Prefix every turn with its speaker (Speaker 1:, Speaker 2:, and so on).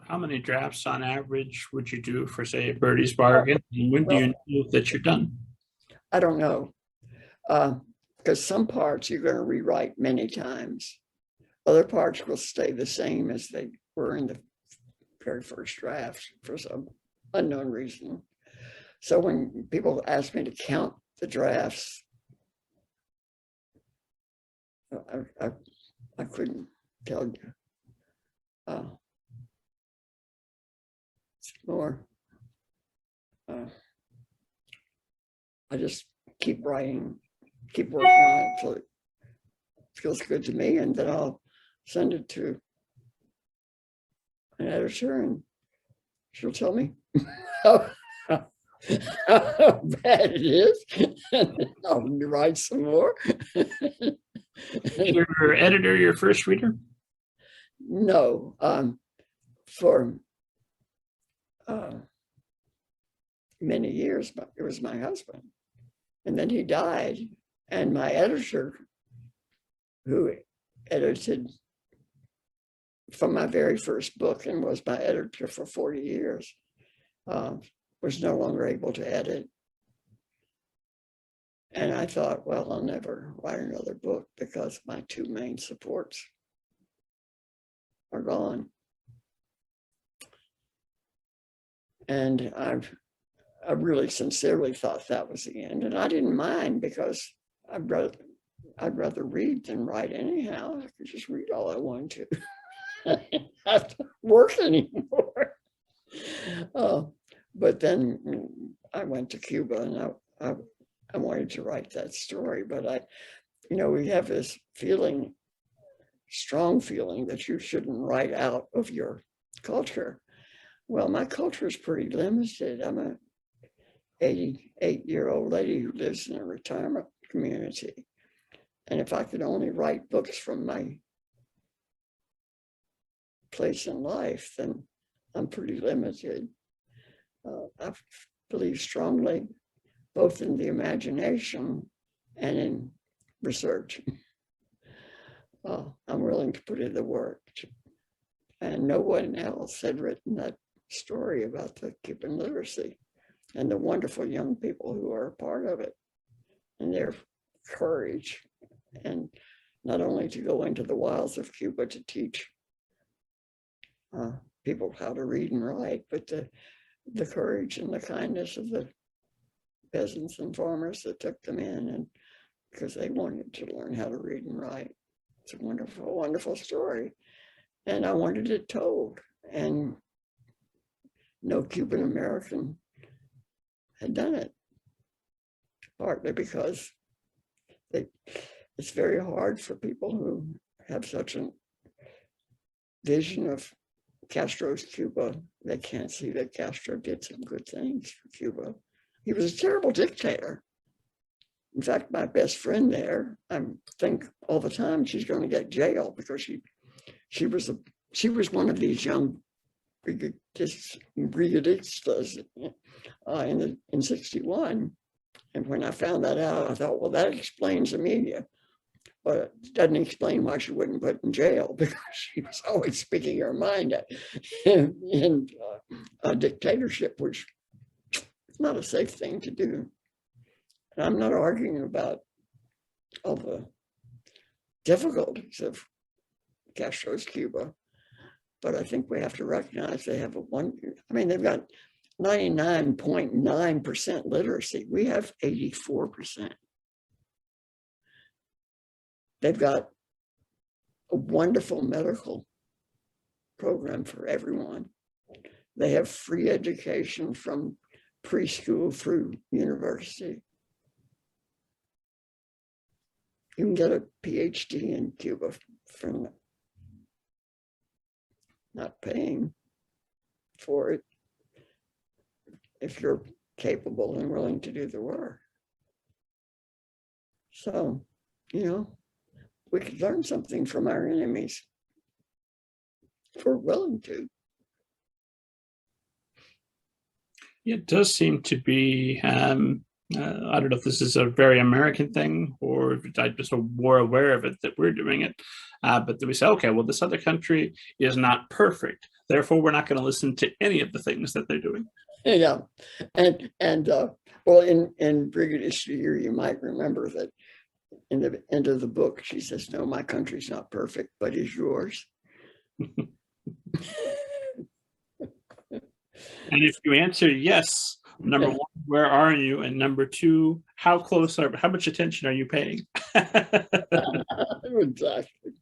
Speaker 1: How many drafts on average would you do for, say, a Birdie's Bargain? And when do
Speaker 2: Well,
Speaker 1: you know that you're done?
Speaker 2: I don't know, because some parts you're going to rewrite many times. Other parts will stay the same as they were in the very first draft for some unknown reason. So when people ask me to count the drafts, I couldn't tell you. It's more, I just keep writing, keep working on it until it feels good to me, and then I'll send it to an editor and she'll tell me how bad it is, and I'll write some more.
Speaker 1: Is your editor your first reader?
Speaker 2: No, for many years, but it was my husband. And then he died, and my editor, who edited from my very first book and was my editor for 40 years, was no longer able to edit. And I thought, well, I'll never write another book because my two main supports are gone. And I really sincerely thought that was the end. And I didn't mind, because I'd rather read than write anyhow. I could just read all I wanted to. I didn't have to work anymore. But then I went to Cuba, and I wanted to write that story. But we have this feeling, strong feeling, that you shouldn't write out of your culture. Well, my culture is pretty limited. I'm a 88-year-old lady who lives in a retirement community. And if I could only write books from my place in life, then I'm pretty limited. I believe strongly both in the imagination and in research. I'm willing to put in the work. And no one else had written that story about the Cuban literacy and the wonderful young people who are a part of it, and their courage, and not only to go into the wilds of Cuba to teach people how to read and write, but the courage and the kindness of the peasants and farmers that took them in, and because they wanted to learn how to read and write. It's a wonderful, wonderful story. And I wanted it told. And no Cuban American had done it, partly because it's very hard for people who have such a vision of Castro's Cuba. They can't see that Castro did some good things for Cuba. He was a terrible dictator. In fact, my best friend there, I think all the time she's going to get jailed, because she was one of these young brigadistas in 61. And when I found that out, I thought, well, that explains the media, but it doesn't explain why she wouldn't put in jail, because she was always speaking her mind in a dictatorship, which is not a safe thing to do. And I'm not arguing about all the difficulties of Castro's Cuba, but I think we have to recognize they've got 99.9% literacy. We have 84%. They've got a wonderful medical program for everyone. They have free education from preschool through university. You can get a PhD in Cuba from not paying for it if you're capable and willing to do the work. So, we could learn something from our enemies if we're willing to.
Speaker 1: It does seem to be, I don't know if this is a very American thing, or if I just more aware of it that we're doing it, but we say, okay, well, this other country is not perfect. Therefore, we're not going to listen to any of the things that they're doing.
Speaker 2: Yeah, and well, in Brigadista here, you might remember that in the end of the book, she says, "No, my country's not perfect, but is yours."
Speaker 1: And if you answer yes, number one, where are you? And number two, how much attention are you paying?
Speaker 2: Exactly.